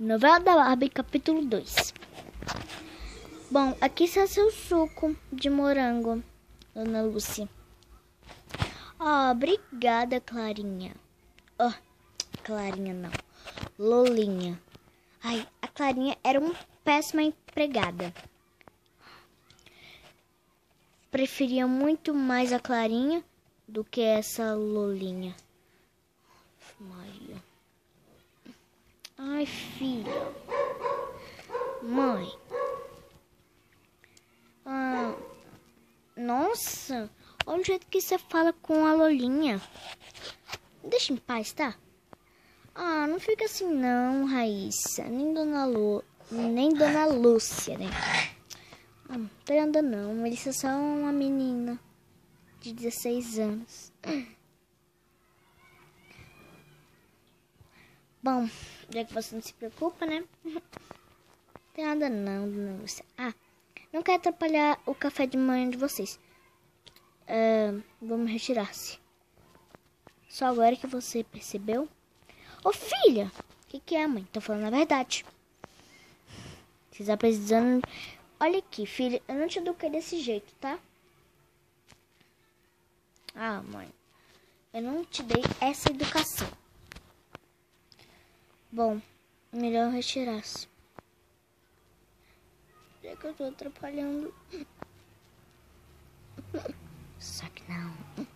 Novela da Barbie, capítulo 2. Bom, aqui está seu suco de morango, Dona Lúcia. Obrigada, Clarinha. Clarinha não. Lolinha. Ai, a Clarinha era uma péssima empregada. Preferia muito mais a Clarinha do que essa Lolinha. Maria. Ai, filha. Mãe. Nossa, olha o jeito que você fala com a Lolinha. Deixa em paz, tá? Não fica assim não, Raíssa. Nem Dona Lúcia, né? Não tem nada não. Melissa é só uma menina de 16 anos. Bom, já que você não se preocupa, né? Não tem nada não, Dona Lúcia. Não quero atrapalhar o café de manhã de vocês. Vamos retirar-se. Só agora que você percebeu? Ô, filha! O que é, mãe? Tô falando a verdade. Você está precisando... Olha aqui, filha. Eu não te eduquei desse jeito, tá? Mãe. Eu não te dei essa educação. Bom, melhor retirar-se. Já que eu tô atrapalhando. Só que não.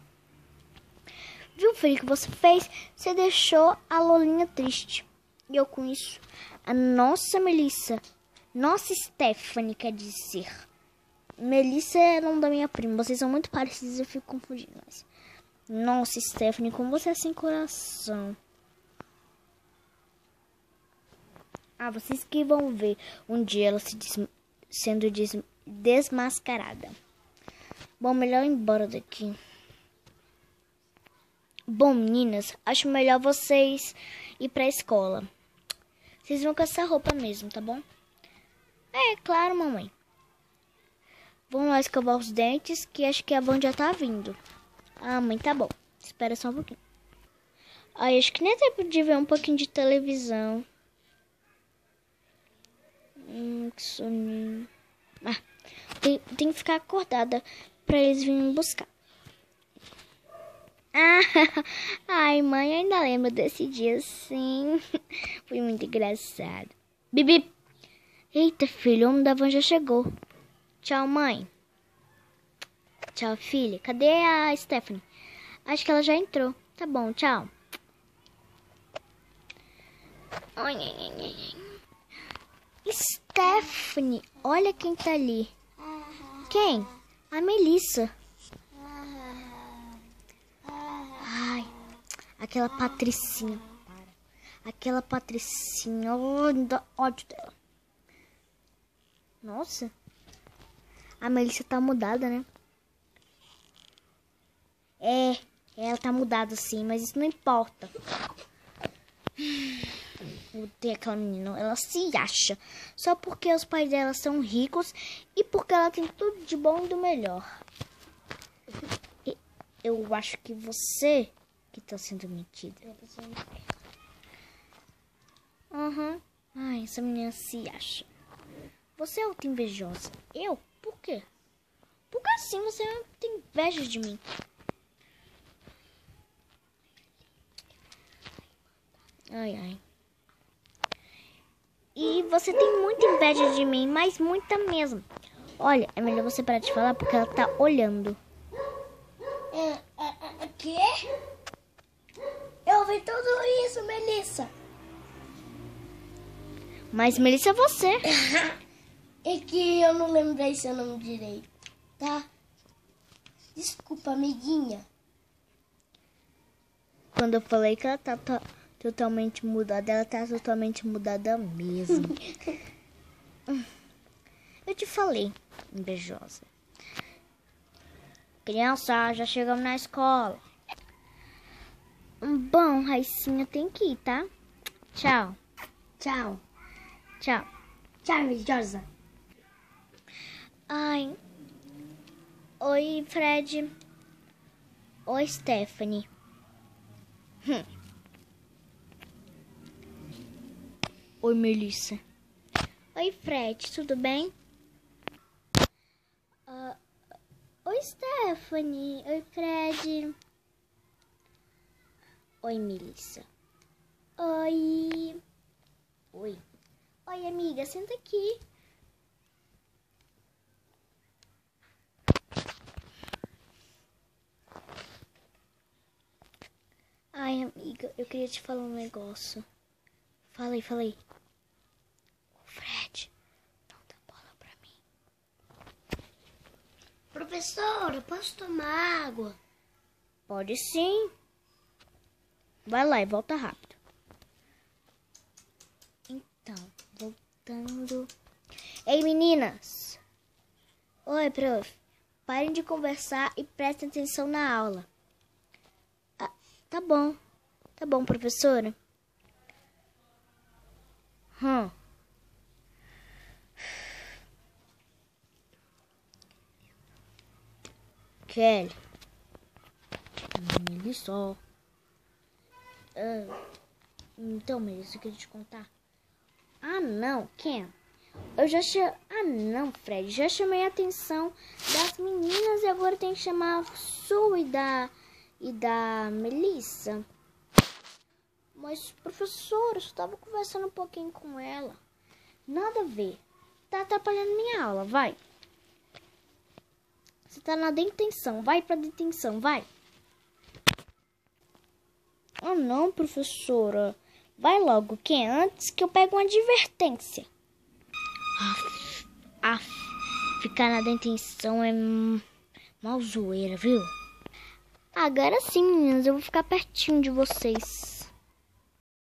Viu, filho, o que você fez? Você deixou a Lolinha triste. E eu com isso. A nossa Melissa. Nossa Stephanie, quer dizer. Melissa é o nome da minha prima. Vocês são muito parecidos, eu fico confundindo. Mas... Nossa, Stephanie, como você é sem coração. Vocês que vão ver um dia ela sendo desmascarada. Bom, melhor ir embora daqui. Bom, meninas, acho melhor vocês ir pra escola. Vocês vão com essa roupa mesmo, tá bom? Claro, mamãe. Vamos lá escovar os dentes, que acho que a Van já tá vindo. Mãe, tá bom. Espera só um pouquinho. Acho que nem é tempo de ver um pouquinho de televisão. Que soninho. Tem que ficar acordada pra eles virem me buscar. Ai, mãe, eu ainda lembro desse dia, sim. Foi muito engraçado. Bibi. Eita, filho, o homem da van já chegou. Tchau, mãe. Tchau, filha. Cadê a Stephanie? Acho que ela já entrou. Tá bom, tchau. Stephanie, olha quem tá ali. Quem? A Melissa. Aquela Patricinha. Aquela Patricinha. Dá ódio dela. Nossa. A Melissa tá mudada, né? Ela tá mudada sim, mas isso não importa. Odeio aquela menina. Ela se acha. Só porque os pais dela são ricos e porque ela tem tudo de bom e do melhor. Eu acho que você que tá sendo metida. Essa menina se acha. Você é outra invejosa. Eu? Por quê? Porque assim você tem inveja de mim. E você tem muita inveja de mim, mas muita mesmo. Olha, é melhor você parar de falar porque ela tá olhando. Quê? Eu ouvi tudo isso, Melissa. Mas Melissa é você. É que eu não lembrei seu nome direito, tá? Desculpa, amiguinha. Quando eu falei que ela tá totalmente mudada, ela tá totalmente mudada mesmo. Eu te falei, invejosa. Criança, já chegamos na escola. Bom, Raicinha, tem que ir, tá? Tchau. Tchau. Tchau. Tchau, invejosa. Oi, Fred. Oi, Stephanie. Oi, Melissa. Oi, Fred, tudo bem? Oi, Stephanie. Oi, Fred. Oi, Melissa. Oi. Oi. Oi, amiga, senta aqui. Ai, amiga, eu queria te falar um negócio. Fala aí. Ô, Fred, não dá bola pra mim. Professora, posso tomar água? Pode sim. Vai lá e volta rápido. Então, voltando. Ei, meninas. Oi, prof. Parem de conversar e prestem atenção na aula. Ah, tá bom. Tá bom, professora. Kelly. Melissa. Então, Melissa, eu queria te contar. Ah, não, Ken. Ah, não, Fred. Já chamei a atenção das meninas e agora tem que chamar a sua e da Melissa. Mas, professora, eu só tava conversando um pouquinho com ela. Nada a ver. Tá atrapalhando minha aula, vai. Você tá na detenção. Vai pra detenção, vai. Ah, não, professora. Vai logo, Ken, antes que eu pegue uma advertência. Ficar na detenção é mal zoeira, viu? Agora sim, meninas, eu vou ficar pertinho de vocês.